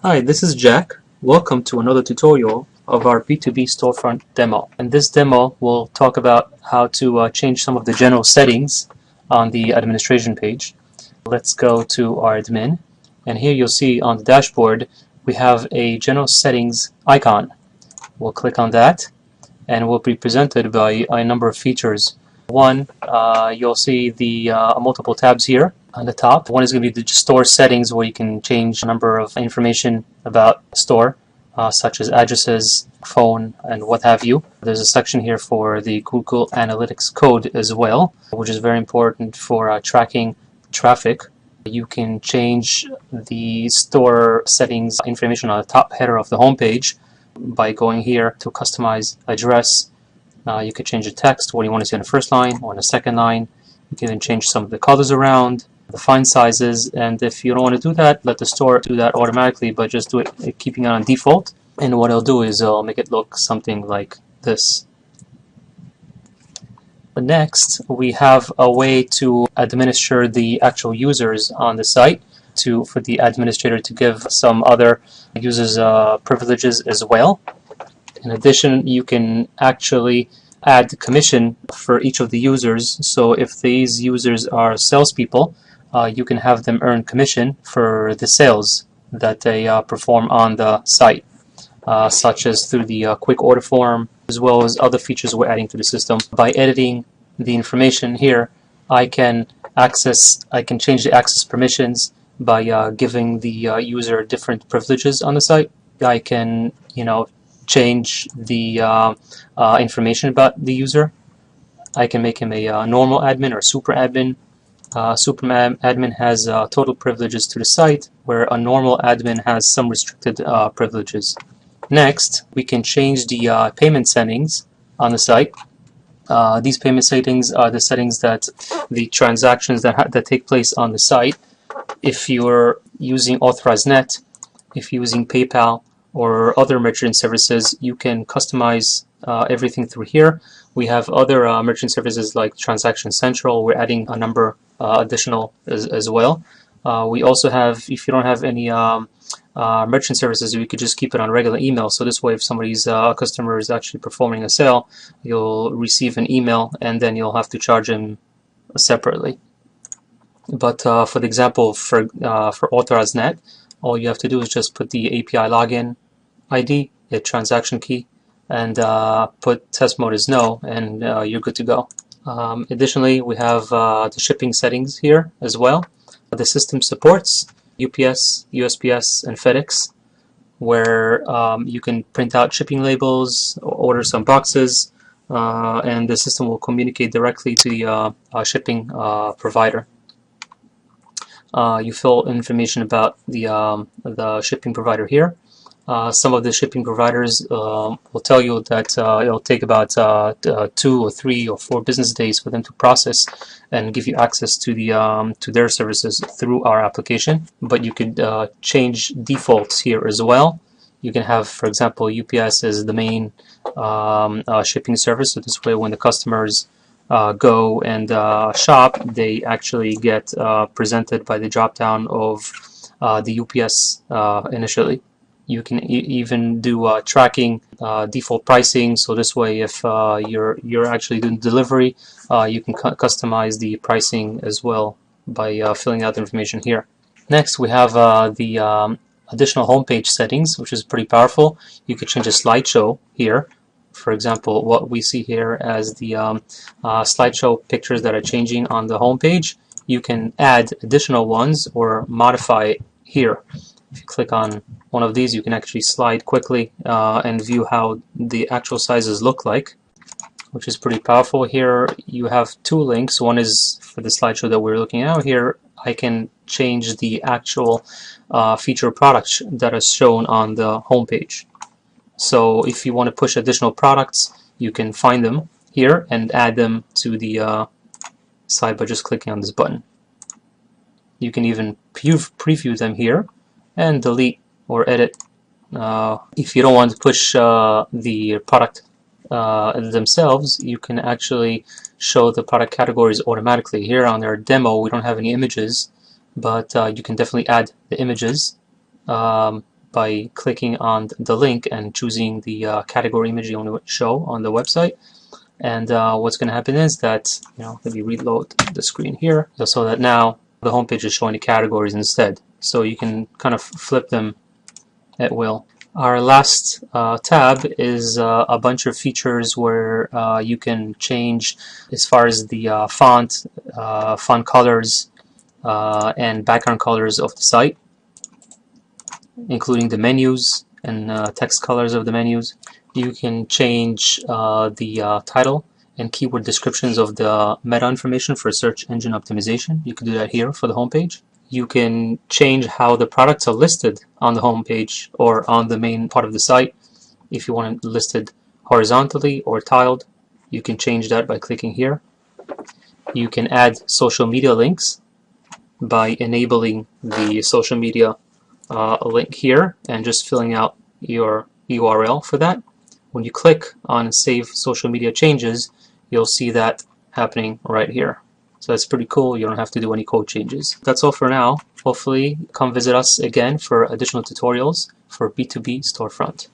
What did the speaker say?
Hi, this is Jack. Welcome to another tutorial of our B2B storefront demo. In this demo, we'll talk about how to change some of the general settings on the administration page. Let's go to our admin, and here you'll see on the dashboard we have a general settings icon. We'll click on that, and we'll be presented by a number of features. One, you'll see the multiple tabs here on the top. One is going to be the store settings, where you can change a number of information about store, such as addresses, phone, and what have you. There's a section here for the Google Analytics code as well, which is very important for tracking traffic. You can change the store settings information on the top header of the home page by going here to customize address. You could change the text, what you want to see on the first line or on the second line. You can even change some of the colors around, the font sizes, and if you don't want to do that, let the store do that automatically, but just do it keeping it on default. And what I'll do is I'll make it look something like this. But next, we have a way to administer the actual users on the site, for the administrator to give some other users privileges as well. In addition, you can actually add commission for each of the users. So if these users are salespeople, you can have them earn commission for the sales that they perform on the site, such as through the quick order form, as well as other features we're adding to the system. By editing the information here, I can change the access permissions by giving the user different privileges on the site. I can, change the information about the user. I can make him a normal admin or super admin. Super admin has total privileges to the site, where a normal admin has some restricted privileges. Next, we can change the payment settings on the site. These payment settings are the settings that the transactions that take place on the site. If you're using AuthorizeNet, if you're using PayPal, or other merchant services, you can customize everything through here. We have other merchant services like Transaction Central. We're adding a number additional as well. We also have, if you don't have any merchant services, we could just keep it on regular email. So this way, if somebody's customer is actually performing a sale, you'll receive an email and then you'll have to charge him separately. But for the example, for AuthorizeNet, all you have to do is just put the API login ID, the transaction key, and put test mode as no, and you're good to go. Additionally, we have the shipping settings here as well. The system supports UPS, USPS, and FedEx, where you can print out shipping labels, order some boxes, and the system will communicate directly to the shipping provider. You fill information about the shipping provider here. Some of the shipping providers will tell you that it'll take about 2 or 3 or 4 business days for them to process and give you access to their services through our application. But you could change defaults here as well. You can have, for example, UPS as the main shipping service. So this way, when the customers go and shop, they actually get presented by the drop down of the UPS initially. You can even do tracking default pricing. So this way, if you're actually doing delivery, you can customize the pricing as well by filling out the information here. Next, we have the additional homepage settings, which is pretty powerful. You could change a slideshow here. For example, what we see here as the slideshow pictures that are changing on the home page, you can add additional ones or modify it here. If you click on one of these, you can actually slide quickly and view how the actual sizes look like, which is pretty powerful. Here you have 2 links. One is for the slideshow that we're looking at here. I can change the actual feature products that are shown on the home page. So if you want to push additional products, you can find them here and add them to the site by just clicking on this button. You can even preview them here and delete or edit. If you don't want to push the product themselves, you can actually show the product categories automatically. Here on our demo, we don't have any images, but you can definitely add the images by clicking on the link and choosing the category image you want to show on the website. And what's going to happen is that, let me reload the screen here, so that now the homepage is showing the categories instead. So you can kind of flip them at will. Our last tab is a bunch of features where you can change as far as the font colors, and background colors of the site, including the menus and text colors of the menus. You can change the title and keyword descriptions of the meta information for search engine optimization. You can do that here for the homepage. You can change how the products are listed on the homepage or on the main part of the site. If you want it listed horizontally or tiled, you can change that by clicking here. You can add social media links by enabling the social media link here and just filling out your URL for that. When you click on Save Social Media Changes, you'll see that happening right here. So that's pretty cool. You don't have to do any code changes. That's all for now. Hopefully come visit us again for additional tutorials for B2B Storefront.